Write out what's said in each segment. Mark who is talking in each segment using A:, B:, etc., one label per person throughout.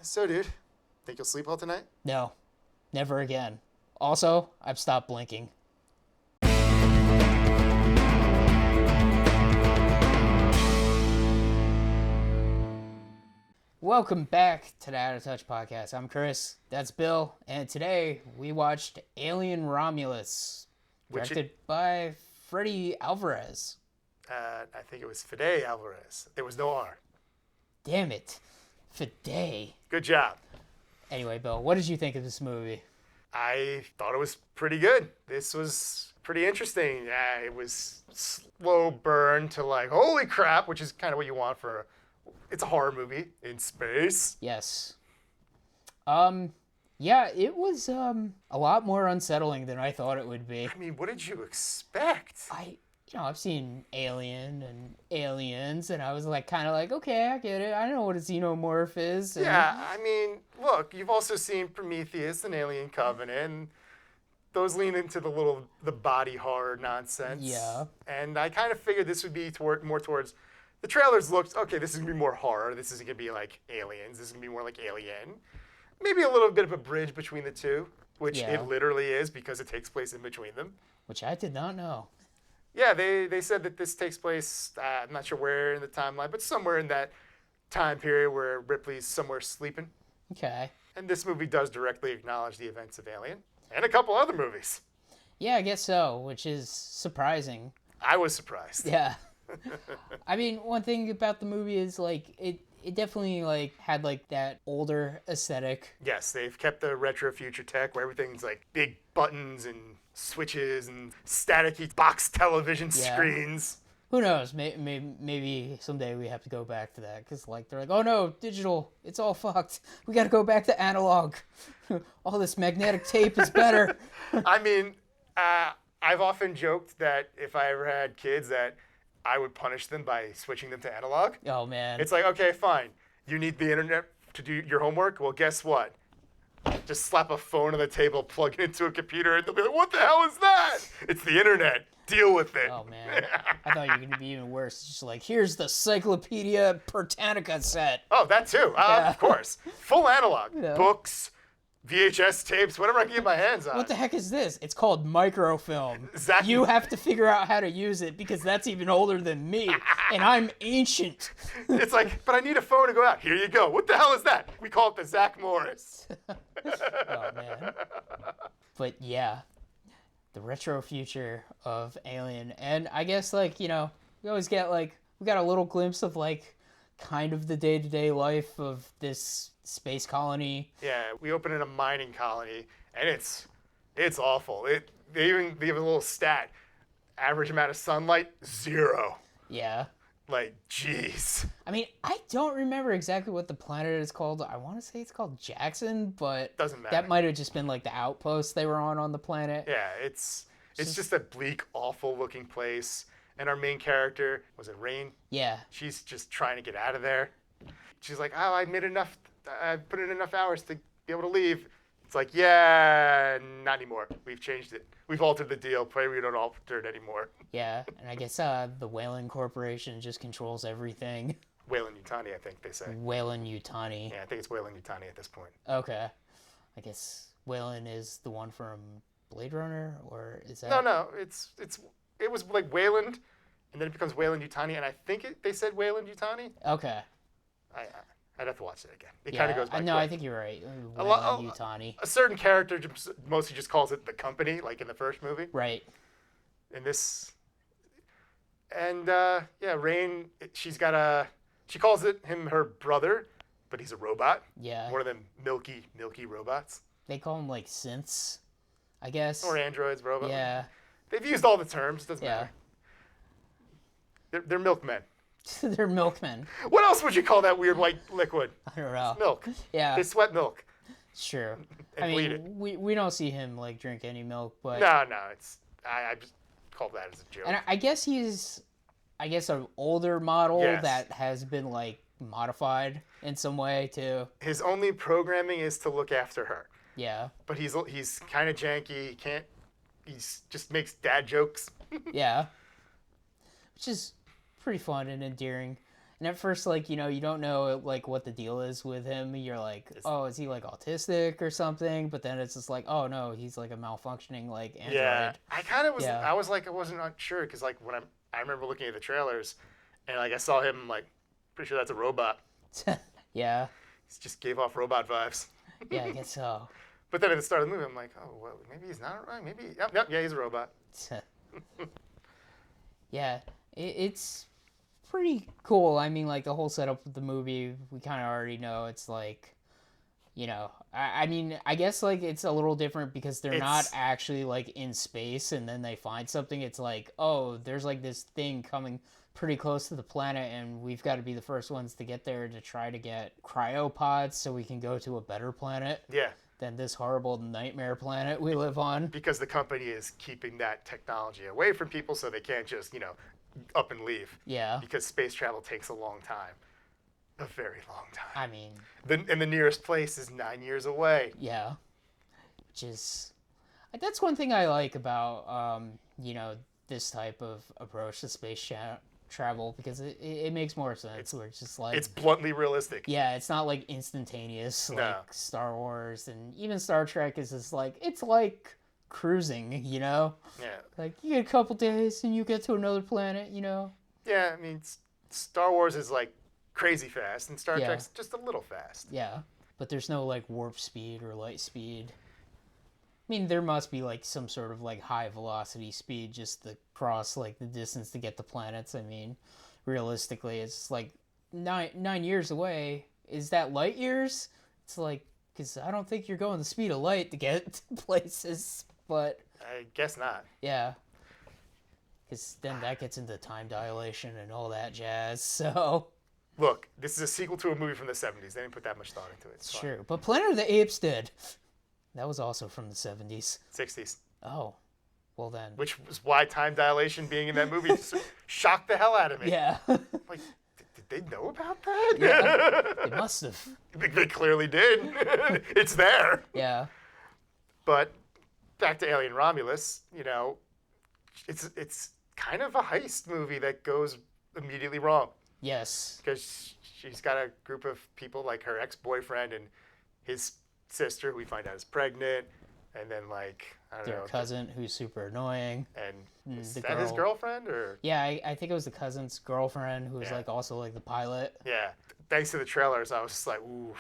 A: So, dude, think you'll sleep well tonight?
B: No, never again. Also, I've stopped blinking. Welcome back to the Out of Touch podcast. I'm Chris, that's Bill, and today we watched Alien Romulus, directed by Freddy Alvarez.
A: I think it was Fede Alvarez. There was no R.
B: Damn it. Fede.
A: Good job.
B: Anyway, Bill, what did you think of this movie?
A: I thought it was pretty good. This was pretty interesting. It was slow burn to like, holy crap, which is kind of what you want for it's a horror movie in space.
B: Yes. Yeah, it was a lot more unsettling than I thought it would be.
A: I mean, what did you expect?
B: I've seen Alien and Aliens, and I was like, kind of like, okay, I get it. I know what a xenomorph is. And...
A: Yeah, I mean, look, you've also seen Prometheus and Alien Covenant. And those lean into the body horror nonsense.
B: Yeah.
A: And I kind of figured this would be more towards. The trailers looked, okay, this is going to be more horror. This isn't going to be like Aliens. This is going to be more like Alien. Maybe a little bit of a bridge between the two, which it literally is because it takes place in between them.
B: Which I did not know.
A: Yeah, they said that this takes place, I'm not sure where in the timeline, but somewhere in that time period where Ripley's somewhere sleeping.
B: Okay.
A: And this movie does directly acknowledge the events of Alien and a couple other movies.
B: Yeah, I guess so, which is surprising.
A: I was surprised.
B: Yeah. I mean, one thing about the movie is like it definitely like had like that older aesthetic.
A: Yes, they've kept the retro future tech where everything's like big buttons and switches and staticky box television screens.
B: Who knows? Maybe someday we have to go back to that because like they're like, oh no, digital, it's all fucked. We got to go back to analog. All this magnetic tape is better.
A: I mean, I've often joked that if I ever had kids that I would punish them by switching them to analog.
B: Oh, man.
A: It's like, okay, fine. You need the internet to do your homework? Well, guess what? Just slap a phone on the table, plug it into a computer, and they'll be like, what the hell is that? It's the internet. Deal with it.
B: Oh, man. I thought you were going to be even worse. Just like, here's the Cyclopedia Britannica set.
A: Oh, that too. Of course. Full analog.
B: Yeah.
A: Books, VHS tapes, whatever I can get my hands on.
B: What the heck is this? It's called microfilm.
A: Exactly.
B: You have to figure out how to use it because that's even older than me, and I'm ancient.
A: It's like, but I need a phone to go out. Here you go. What the hell is that? We call it the Zach Morris.
B: Oh, man. But yeah, the retro future of Alien. And I guess, like, you know, we always get, like, we got a little glimpse of, like, kind of the day-to-day life of this space colony.
A: Yeah, we open in a mining colony, and it's awful. They have a little stat. Average amount of sunlight, 0.
B: Yeah.
A: Like, jeez.
B: I mean, I don't remember exactly what the planet is called. I want to say it's called Jackson, but
A: doesn't matter.
B: That might have just been like the outpost they were on the planet.
A: Yeah, it's just a bleak, awful-looking place. And our main character, was it Rain?
B: Yeah.
A: She's just trying to get out of there. She's like, oh, I put in enough hours to be able to leave. It's like, yeah, not anymore. We've changed it. We've altered the deal. Pray we don't alter it anymore.
B: Yeah, and I guess the Weyland Corporation just controls everything.
A: Weyland-Yutani, I think they say.
B: Weyland-Yutani.
A: Yeah, I think it's Weyland-Yutani at this point.
B: Okay. I guess Weyland is the one from Blade Runner, or is that...
A: No, it was like Weyland, and then it becomes Weyland-Yutani, and I think they said Weyland-Yutani.
B: Okay.
A: I'd have to watch it again. It kind of goes by
B: No,
A: quick.
B: I think you're right. Weyland-Yutani.
A: A certain character mostly just calls it the company, like in the first movie.
B: Right.
A: In this... And, Rain, she calls him her brother, but he's a robot.
B: Yeah.
A: One of them milky robots.
B: They call them, like, synths, I guess.
A: Or androids, robots.
B: Yeah.
A: They've used all the terms. Doesn't matter. They're milkmen.
B: They're milkmen.
A: What else would you call that weird white liquid?
B: I don't know.
A: It's milk.
B: Yeah.
A: They sweat milk.
B: Sure.
A: And bleed it.
B: We don't see him, like, drink any milk, but...
A: No, I just call that as a joke.
B: And I guess he's, an older model that has been, like, modified in some way, too.
A: His only programming is to look after her.
B: Yeah.
A: But he's kind of janky. He just makes dad jokes.
B: Yeah. Which is pretty fun and endearing. And at first, like, you know, you don't know, like, what the deal is with him. You're like, oh, is he, like, autistic or something? But then it's just like, oh, no, he's, like, a malfunctioning, like, android.
A: Yeah, I kind of was.
B: Yeah.
A: I was like, I wasn't sure because like when I remember looking at the trailers, and like I saw him like, pretty sure that's a robot.
B: Yeah.
A: He just gave off robot vibes.
B: Yeah, I guess so.
A: But then at the start of the movie, I'm like, oh, well, maybe he's not right. Maybe, yep, yeah, he's a robot.
B: Yeah, it's pretty cool. I mean, like, the whole setup of the movie, we kind of already know. It's like, you know, I mean, I guess, like, it's a little different because they're not actually, like, in space and then they find something. It's like, oh, there's, like, this thing coming pretty close to the planet and we've got to be the first ones to get there to try to get cryopods so we can go to a better planet.
A: Yeah.
B: Than this horrible nightmare planet we live on.
A: Because the company is keeping that technology away from people so they can't just, you know, up and leave.
B: Yeah.
A: Because space travel takes a long time. A very long time.
B: I mean...
A: And the nearest place is 9 years away.
B: Yeah. Which is... That's one thing I like about, you know, this type of approach to space travel, because it makes more sense. Where it's just like...
A: It's bluntly realistic.
B: Yeah, it's not like instantaneous, like
A: No.
B: Star Wars, and even Star Trek is just like... It's like cruising, you know?
A: Yeah.
B: Like, you get a couple days and you get to another planet, you know?
A: Yeah, I mean, Star Wars is like crazy fast, and Star
B: Yeah.
A: Trek's just a little fast.
B: Yeah, but there's no like warp speed or light speed. I mean, there must be like some sort of like high velocity speed just to cross like the distance to get to planets. I mean, realistically, it's like nine years away. Is that light years? It's like, because I don't think you're going the speed of light to get to places, but
A: I guess not.
B: yeah. Because then that gets into time dilation and all that jazz, so...
A: Look, this is a sequel to a movie from the 70s. They didn't put that much thought into it. It's fine.
B: True, but Planet of the Apes did. That was also from the 70s.
A: 60s.
B: Oh, well then.
A: Which was why time dilation being in that movie shocked the hell out of me.
B: Yeah.
A: Like, did they know about that?
B: Yeah, they must have.
A: They clearly did. It's there.
B: Yeah.
A: But back to Alien Romulus, you know, it's kind of a heist movie that goes immediately wrong.
B: Yes.
A: Because she's got a group of people like her ex-boyfriend and his sister, who we find out is pregnant, and then like I don't
B: Their
A: know,
B: cousin who's super annoying.
A: and is
B: the
A: that his
B: girl.
A: girlfriend or?
B: Yeah, I think it was the cousin's girlfriend who was
A: Yeah.
B: like also like the pilot.
A: Yeah. Thanks to the trailers, I was just like, ooh,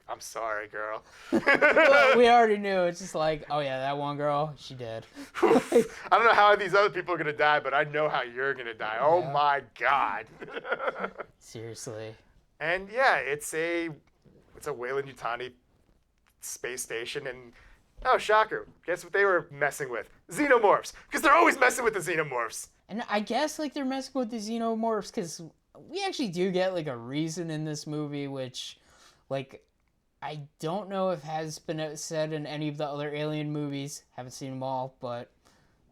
A: I'm sorry, girl.
B: Well, we already knew. It's just like, oh yeah, that one girl, she did.
A: I don't know how these other people are gonna die, but I know how you're gonna die. Oh
B: Yeah.
A: my God.
B: Seriously.
A: And yeah, it's a Weyland-Yutani space station, and oh shocker, guess what they were messing with? Xenomorphs, because they're always messing with the xenomorphs.
B: And I guess like they're messing with the xenomorphs because we actually do get like a reason in this movie, which like I don't know if has been said in any of the other Alien movies. Haven't seen them all, but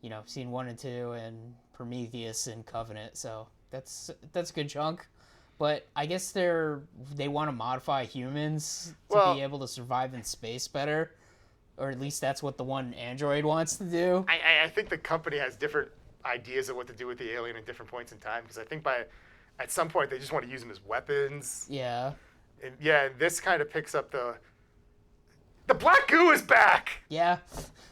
B: you know, seen 1 and 2 and Prometheus and Covenant, so that's a good chunk. But I guess they want to modify humans to be able to survive in space better, or at least that's what the one android wants to do.
A: I think the company has different ideas of what to do with the alien at different points in time, because I think at some point they just want to use them as weapons.
B: Yeah.
A: And yeah, this kind of picks up the black goo is back.
B: Yeah.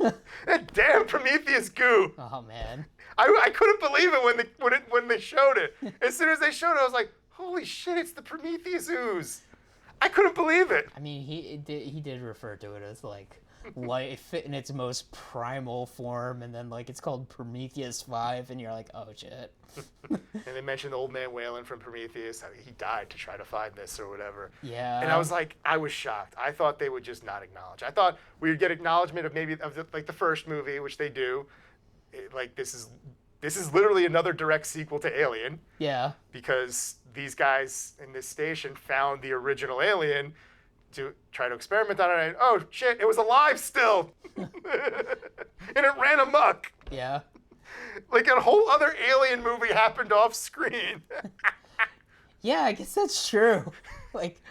A: That damn Prometheus goo.
B: Oh man.
A: I couldn't believe it when they showed it. As soon as they showed it, I was like, holy shit, it's the Prometheus ooze. I couldn't believe it.
B: I mean, he did refer to it as like life in its most primal form, and then like it's called Prometheus 5, and you're like, oh shit.
A: And they mentioned the old man Whalen from Prometheus. How he died to try to find this or whatever.
B: Yeah.
A: And I was like, I was shocked. I thought they would just not acknowledge. I thought we would get acknowledgement of maybe like the first movie, which they do. Like this is literally another direct sequel to Alien.
B: Yeah.
A: Because these guys in this station found the original alien to try to experiment on it. And, oh shit, it was alive still. And it ran amok.
B: Yeah.
A: Like a whole other alien movie happened off screen.
B: Yeah, I guess that's true. Like,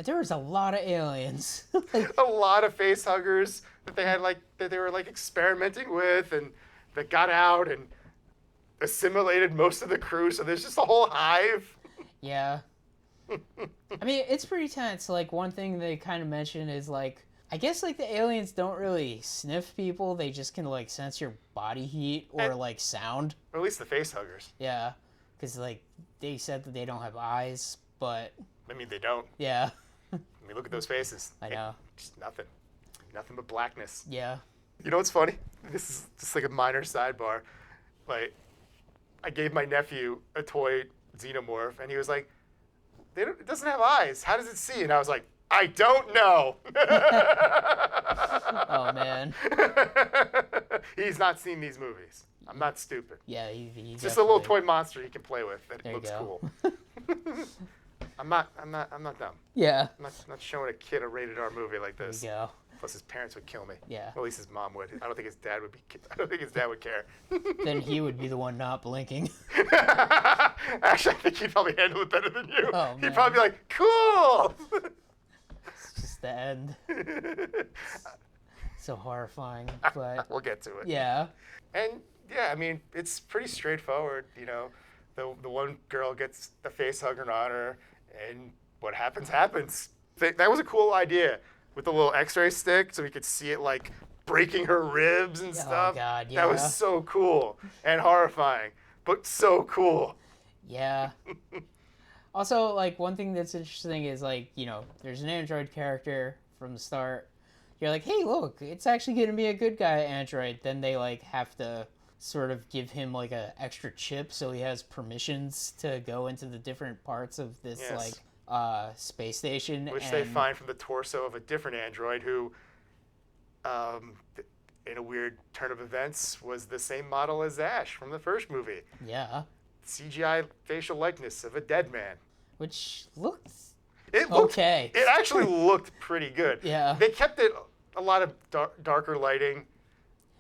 B: there was a lot of aliens. Like,
A: A lot of face huggers that they were like experimenting with, and that got out and assimilated most of the crew. So there's just a whole hive.
B: Yeah. I mean, it's pretty tense. Like, one thing they kind of mention is, like, I guess, like, the aliens don't really sniff people. They just can, like, sense your body heat or, like, sound.
A: Or at least the face huggers.
B: Yeah. Because, like, they said that they don't have eyes, but...
A: I mean, they don't.
B: Yeah.
A: I mean, look at those faces.
B: I know.
A: Just nothing. Nothing but blackness.
B: Yeah.
A: You know what's funny? This is just like a minor sidebar. Like, I gave my nephew a toy xenomorph, and he was like, it doesn't have eyes. How does it see? And I was like, I don't know.
B: Oh, man.
A: He's not seen these movies. I'm not stupid.
B: Yeah, he
A: It's just a little toy monster he can play with that
B: There
A: looks
B: you
A: cool.
B: go.
A: I'm not dumb.
B: Yeah.
A: I'm not showing a kid a rated R movie like this.
B: There you go.
A: Plus, his parents would kill me.
B: Yeah.
A: Well, at least his mom would. I don't think his dad would be. I don't think his dad would care.
B: Then he would be the one not blinking.
A: Actually, I think he'd probably handle it better than you.
B: Oh,
A: He'd
B: man.
A: probably be like, "Cool."
B: It's just the end. So horrifying, but
A: We'll get to it.
B: yeah.
A: And yeah, I mean, it's pretty straightforward. You know, the one girl gets the face hugger on her, and what happens happens. That was a cool idea with the little X-ray stick, so we could see it like breaking her ribs and stuff.
B: Oh God, yeah.
A: That was so cool and horrifying, but so cool.
B: Yeah. Also, like, one thing that's interesting is, like, you know, there's an android character from the start. You're like, hey, look, it's actually going to be a good guy android. Then they, like, have to sort of give him, like, a extra chip so he has permissions to go into the different parts of this,
A: Yes.
B: like, space station.
A: Which they find from the torso of a different android who, in a weird turn of events, was the same model as Ash from the first movie.
B: Yeah.
A: CGI facial likeness of a dead man.
B: Which looks
A: It looked,
B: okay.
A: It actually looked pretty good.
B: Yeah.
A: They kept it a lot of darker lighting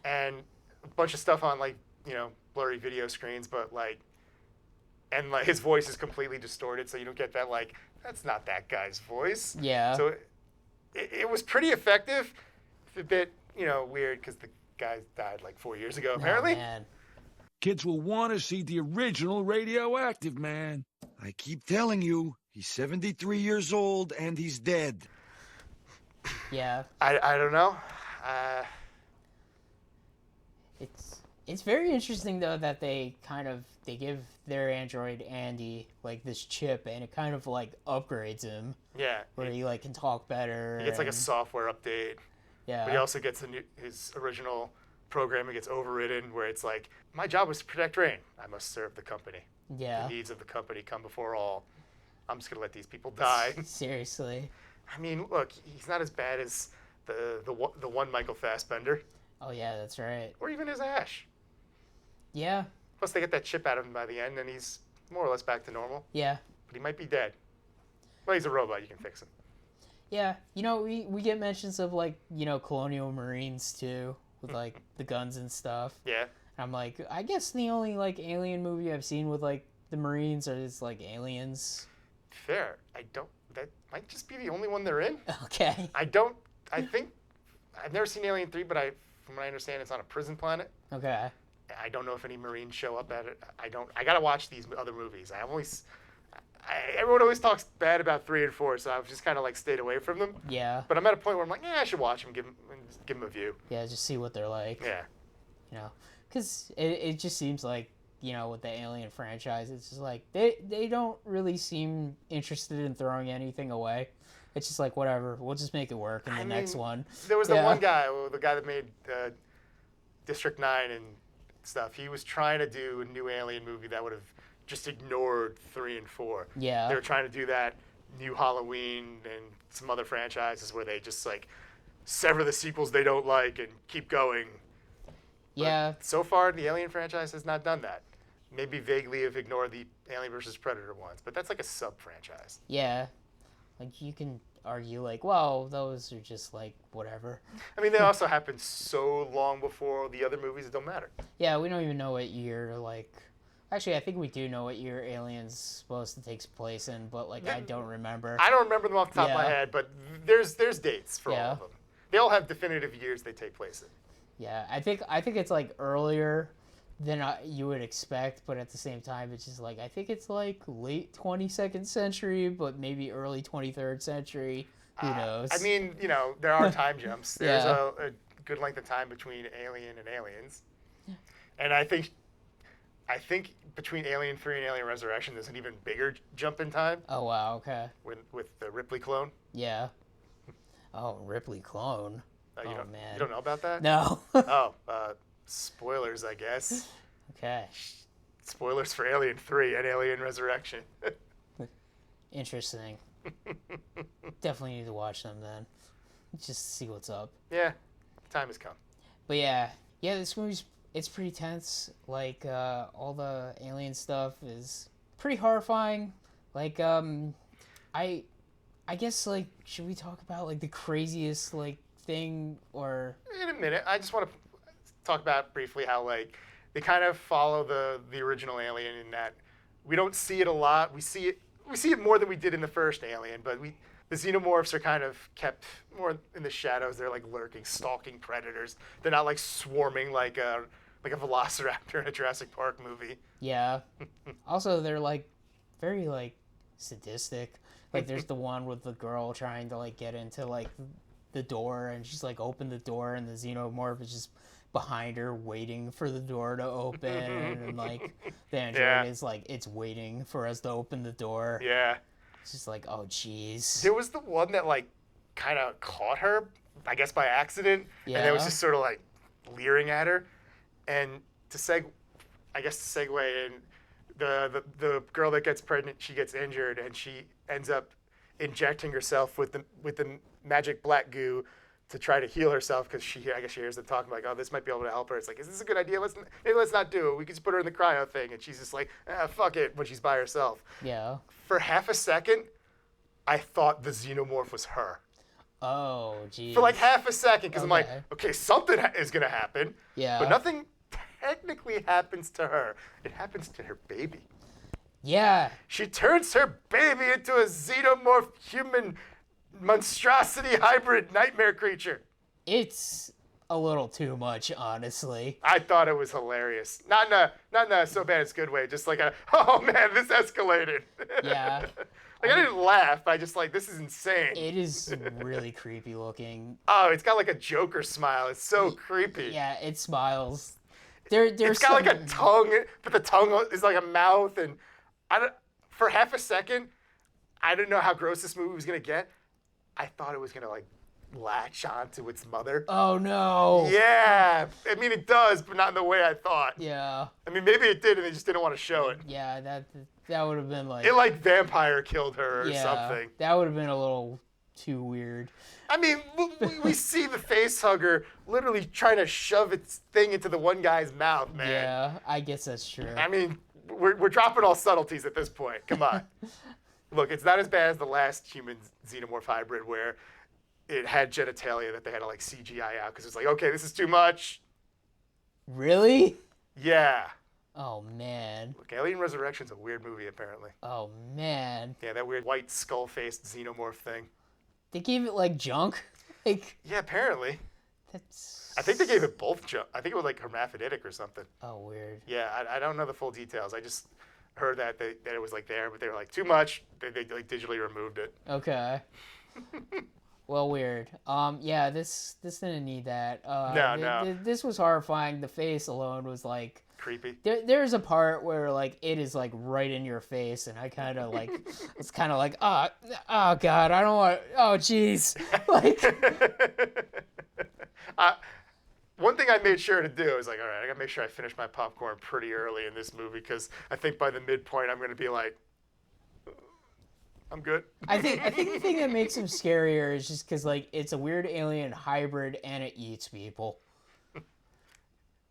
A: and a bunch of stuff on, like, you know, blurry video screens, but like, and like his voice is completely distorted, so you don't get that, like, that's not that guy's voice.
B: Yeah.
A: So it was pretty effective. It's a bit, you know, weird because the guy died like 4 years ago, apparently.
B: Oh, man.
C: Kids will want to see the original Radioactive Man.
D: I keep telling you, he's 73 years old and he's dead.
B: Yeah.
A: I don't know.
B: It's very interesting though that they give their android Andy like this chip and it kind of like upgrades him
A: Yeah.
B: where he like can talk better.
A: He gets like a
B: and-
A: software update.
B: yeah.
A: But he also gets his original programming gets overridden where it's like, my job was to protect Rain. I must serve the company.
B: Yeah.
A: The needs of the company come before all. I'm just gonna let these people die.
B: Seriously.
A: I mean, look, he's not as bad as the one Michael Fassbender,
B: Oh yeah, that's right.
A: or even as Ash.
B: Yeah.
A: Plus, they get that chip out of him by the end, and he's more or less back to normal.
B: Yeah.
A: But he might be dead. Well, he's a robot. You can fix him.
B: Yeah. You know, we get mentions of like, you know, colonial marines too with like the guns and stuff.
A: Yeah.
B: And I'm like, I guess the only like alien movie I've seen with like the marines is like Aliens.
A: Fair. That might just be the only one they're in.
B: Okay.
A: I think I've never seen Alien 3, but from what I understand, it's on a prison planet.
B: Okay.
A: I don't know if any Marines show up at it. I gotta watch these other movies. Everyone always talks bad about 3 and 4, so I've just kind of like stayed away from them.
B: Yeah.
A: But I'm at a point where I'm like, yeah, I should watch them, give them a view.
B: Yeah, just see what they're like.
A: Yeah.
B: You know, because it just seems like, you know, with the Alien franchise, it's just like they don't really seem interested in throwing anything away. It's just like, whatever, we'll just make it work in the next one.
A: There was the
B: Yeah.
A: one guy, the guy that made District 9 and stuff. He was trying to do a new Alien movie that would have just ignored 3 and 4.
B: Yeah.
A: They were trying to do that new Halloween and some other franchises where they just like sever the sequels they don't like and keep going.
B: Yeah.
A: But so far, the Alien franchise has not done that. Maybe vaguely have ignored the Alien vs. Predator ones, but that's like a sub-franchise.
B: Yeah. Like, you can argue, like, well, those are just, like, whatever.
A: I mean, they also happened so long before the other movies, it don't matter.
B: Yeah, we don't even know what year, like... Actually, I think we do know what year Alien's supposed to take place in, but, like, I don't remember.
A: I don't remember them off the top of my
B: Yeah.
A: head, but there's dates for all
B: Yeah.
A: of them. They all have definitive years they take place in.
B: Yeah, I think it's, like, earlier you would expect, but at the same time, it's just like I think it's like late 22nd century, but maybe early 23rd century. Who knows?
A: I mean, there are time jumps. There's
B: Yeah.
A: a good length of time between Alien and Aliens, and I think between Alien 3 and Alien Resurrection, there's an even bigger jump in time
B: Oh wow, okay,
A: with the Ripley clone.
B: yeah. Oh, Ripley clone.
A: You
B: Oh
A: don't,
B: man,
A: you don't know about that?
B: no.
A: Oh, spoilers, I guess.
B: Okay,
A: Spoilers for Alien 3 and Alien Resurrection.
B: interesting. Definitely need to watch them then, just to see what's up.
A: Yeah, time has come.
B: But yeah, this movie's it's pretty tense. Like all the alien stuff is pretty horrifying. Like I guess like should we talk about like the craziest like thing or
A: In a minute, I just want to talk about briefly how like they kind of follow the original Alien in that we don't see it a lot. We see it more than we did in the first Alien, but the xenomorphs are kind of kept more in the shadows. They're like lurking, stalking predators. They're not like swarming like a velociraptor in a Jurassic Park movie.
B: yeah. Also, they're like very like sadistic. Like there's the one with the girl trying to like get into like the door, and she's like open the door, and the xenomorph is just behind her waiting for the door to open, and like the android is like it's waiting for us to open the door.
A: Yeah.
B: It's just like, oh jeez.
A: There was the one that like kind of caught her, I guess by accident, and it was
B: Yeah.
A: just sort of like leering at her. And to segue in, the girl that gets pregnant, she gets injured, and she ends up injecting herself with the magic black goo to try to heal herself because I guess she hears them talking like, oh, this might be able to help her. It's like, is this a good idea? Let's not do it. We could just put her in the cryo thing, and she's just like, fuck it, when she's by herself.
B: Yeah.
A: For half a second, I thought the xenomorph was her.
B: Oh jeez.
A: For like half a second, because I'm like,
B: Okay.
A: okay, something is gonna happen.
B: Yeah.
A: But nothing technically happens to her. It happens to her baby.
B: Yeah.
A: She turns her baby into a xenomorph human monstrosity hybrid nightmare creature.
B: It's a little too much, honestly.
A: I thought it was hilarious. Not in a so bad it's good way. Just like oh man, this escalated.
B: Yeah.
A: Like I didn't laugh. I just like, this is insane.
B: It is really creepy looking.
A: Oh, it's got like a Joker smile. It's so creepy.
B: Yeah, it smiles. There's
A: It's got like a tongue, but the tongue is like a mouth, and for half a second, I didn't know how gross this movie was gonna get. I thought it was gonna like latch onto its mother.
B: Oh no.
A: Yeah, I mean it does, but not in the way I thought.
B: Yeah.
A: I mean maybe it did, and they just didn't want to show it.
B: Yeah, that would have been like
A: It like vampire killed her or
B: yeah,
A: something.
B: that would have been a little too weird.
A: I mean, we see the face hugger literally trying to shove its thing into the one guy's mouth, man.
B: Yeah, I guess that's true.
A: I mean, we're dropping all subtleties at this point. Come on. Look, it's not as bad as the last human xenomorph hybrid where it had genitalia that they had to like CGI out because it's like, okay, this is too much.
B: Really?
A: Yeah.
B: Oh man.
A: Look, Alien Resurrection's a weird movie apparently.
B: Oh man.
A: Yeah, that weird white skull-faced xenomorph thing.
B: They gave it like junk. Like
A: Yeah, apparently.
B: that's.
A: I think they gave it both junk. I think it was like hermaphroditic or something.
B: Oh weird.
A: Yeah, I don't know the full details. I just heard that it was like there, but they were like too much. They like digitally removed it.
B: Okay. Well, weird. Yeah, this didn't need that.
A: No.
B: This was horrifying. The face alone was like.
A: Creepy.
B: There's a part where like it is like right in your face, and I kind of like it's kind of like oh god, I don't want jeez like
A: One thing I made sure to do is like, all right, I gotta make sure I finish my popcorn pretty early in this movie because I think by the midpoint I'm gonna be like, I'm good.
B: I think the thing that makes him scarier is just because like it's a weird alien hybrid and it eats people.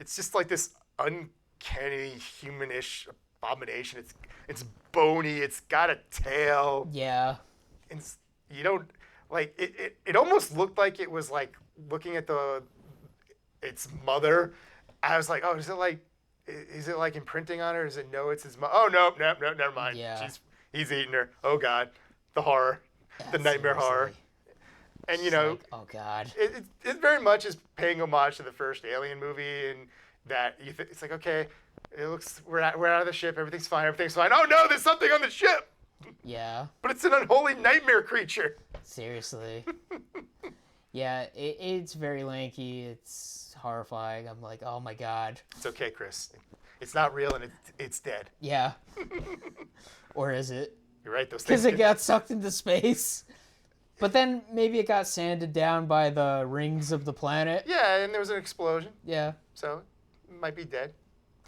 A: It's just like this uncanny humanish abomination. It's bony. It's got a tail.
B: Yeah.
A: And you don't like it almost looked like it was like looking at its mother. I was like, oh, is it like imprinting on her? Does it know it's his mother? Oh no, never mind.
B: Yeah.
A: He's eating her. Oh god, the horror, the nightmare horror. And you know,
B: like, oh god.
A: it very much is paying homage to the first Alien movie, and that it's like, okay, it looks we're out of the ship, everything's fine. Oh no, there's something on the ship.
B: Yeah.
A: But it's an unholy nightmare creature.
B: Seriously. Yeah, it's very lanky. It's horrifying. I'm like, oh my god.
A: It's okay, Chris. It's not real and it's dead.
B: Yeah. Or is it?
A: You're right. Those things.
B: Because it got sucked into space. But then maybe it got sanded down by the rings of the planet.
A: Yeah, and there was an explosion.
B: Yeah.
A: So it might be dead.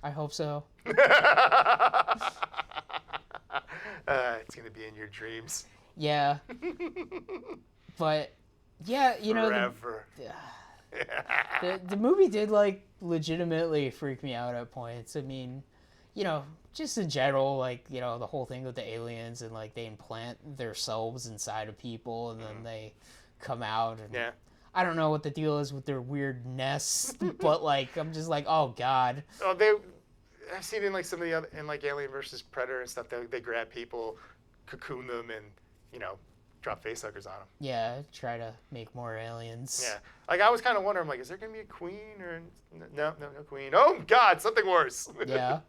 B: I hope so.
A: It's going to be in your dreams.
B: Yeah. But, yeah, you know.
A: Forever.
B: The movie did, like, legitimately freak me out at points. I mean, you know, just in general, like, you know, the whole thing with the aliens and, like, they implant themselves inside of people and then they come out. And
A: Yeah.
B: I don't know what the deal is with their weird nests, but, like, I'm just like, oh, God.
A: Oh, I've seen in, like, some of the other, in, like, Alien versus Predator and stuff, they grab people, cocoon them, and, you know, drop facehuggers on them.
B: Yeah, try to make more aliens.
A: Yeah. Like, I was kind of wondering, like, is there going to be a queen or... No queen. Oh, God, something worse.
B: Yeah.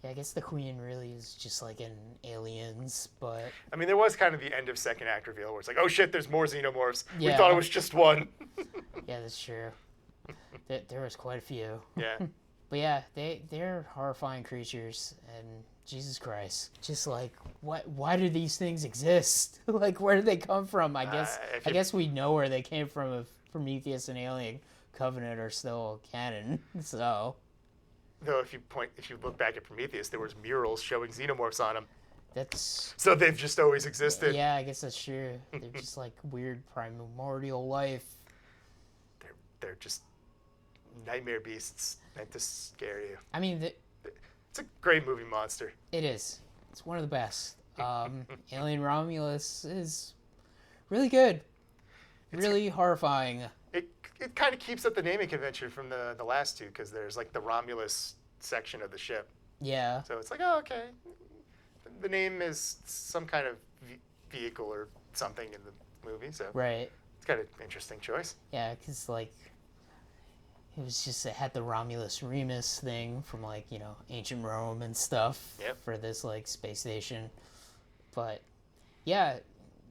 B: Yeah, I guess the queen really is just like in Aliens, but...
A: I mean, there was kind of the end of second act reveal where it's like, oh, shit, there's more xenomorphs.
B: Yeah.
A: We thought it was just one.
B: Yeah, that's true. There was quite a few.
A: Yeah.
B: But yeah, they're horrifying creatures, and Jesus Christ. Just like, why do these things exist? Like, where did they come from? I guess we know where they came from if Prometheus and Alien Covenant are still canon, so...
A: Though if you look back at Prometheus, there was murals showing xenomorphs on them.
B: That's...
A: So they've just always existed.
B: Yeah, I guess that's true. They're just like weird primordial life.
A: They're just nightmare beasts meant to scare you.
B: I mean,
A: It's a great movie monster.
B: it is. It's one of the best. Alien Romulus is really good. Really horrifying.
A: It kind of keeps up the naming convention from the last two, because there's like the Romulus section of the ship.
B: Yeah.
A: So it's like, oh, okay. The name is some kind of vehicle or something in the movie, so
B: Right.
A: it's kind of an interesting choice.
B: Yeah, because, like, it had the Romulus Remus thing from, like, you know, ancient Rome and stuff.
A: Yep.
B: For this, like, space station. But, yeah,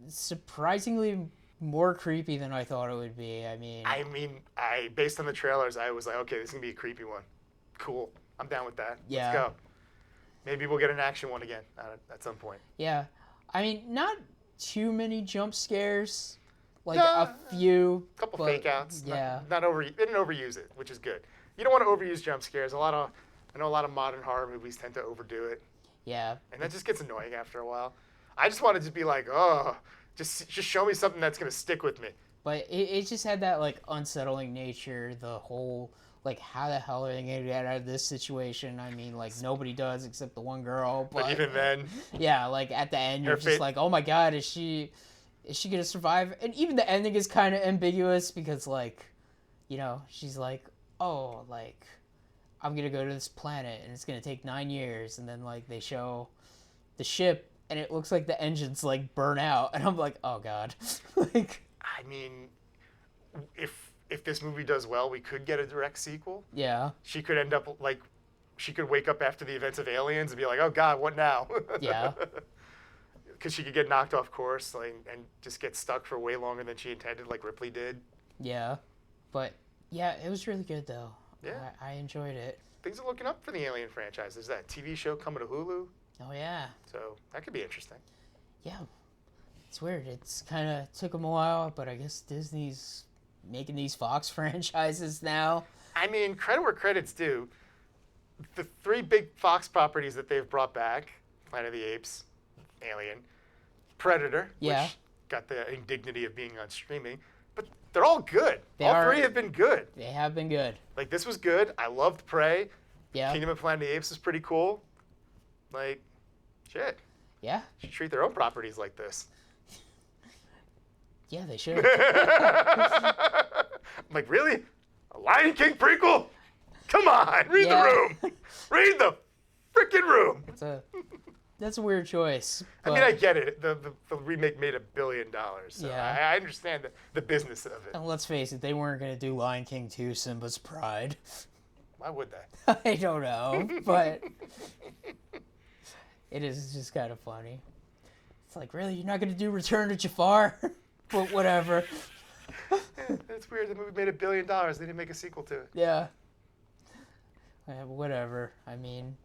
B: surprisingly more creepy than I thought it would be. I mean,
A: Based on the trailers, I was like, okay, this is going to be a creepy one. Cool. I'm down with that.
B: Yeah.
A: Let's go. Maybe we'll get an action one again at some point.
B: yeah. I mean, not too many jump scares. Like,
A: No,
B: a few.
A: A couple
B: but,
A: fake outs.
B: Yeah.
A: They didn't overuse it, which is good. You don't want to overuse jump scares. I know a lot of modern horror movies tend to overdo it,
B: Yeah.
A: and that just gets annoying after a while. I just wanted to be like, oh, just show me something that's going to stick with me.
B: But it just had that, like, unsettling nature, the whole, like, how the hell are they going to get out of this situation? I mean, like, nobody does except the one girl.
A: But even then,
B: yeah, like, at the end, you're just like, oh my god, is she going to survive? And even the ending is kind of ambiguous because, like, you know, she's like, oh, like, I'm going to go to this planet and it's going to take 9 years. And then, like, they show the ship and it looks like the engines, like, burn out. And I'm like, oh god. Like...
A: I mean, if this movie does well, we could get a direct sequel.
B: Yeah.
A: She could end up like, she could wake up after the events of Aliens and be like, oh God, what now?
B: Yeah.
A: Because she could get knocked off course, like, and just get stuck for way longer than she intended, like Ripley did.
B: Yeah. But, yeah, it was really good, though.
A: Yeah.
B: I enjoyed it.
A: Things are looking up for the Alien franchise. There's that TV show coming to Hulu,
B: Oh, yeah.
A: so that could be interesting.
B: Yeah. It's weird. It's kind of took them a while, but I guess Disney's making these Fox franchises now.
A: I mean, credit where credit's due. The 3 big Fox properties that they've brought back, Planet of the Apes, Alien, Predator,
B: Yeah.
A: which got the indignity of being on streaming, but they're all good. All 3 have been good.
B: They have been good.
A: Like, this was good. I loved Prey.
B: Yeah.
A: Kingdom of Planet of the Apes was pretty cool. Like, shit.
B: Yeah.
A: Should treat their own properties like this.
B: Yeah, they should.
A: I'm like, really? A Lion King prequel? Come on, read the room. Read the freaking room.
B: That's a weird choice.
A: I mean, I get it. The remake made $1 billion. So
B: Yeah.
A: I understand the business of it.
B: And let's face it, they weren't going to do Lion King 2, Simba's Pride.
A: Why would they?
B: I don't know, but it is just kind of funny. It's like, really? You're not going to do Return to Jafar? But whatever.
A: It's weird. The movie made $1 billion. They didn't make a sequel to it.
B: Yeah. Whatever. I mean,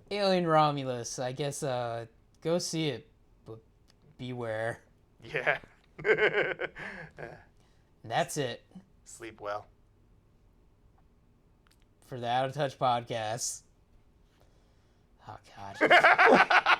B: Alien Romulus, I guess, go see it, but beware.
A: Yeah.
B: And that's it
A: Sleep well.
B: for the Out of Touch podcast. Oh, God.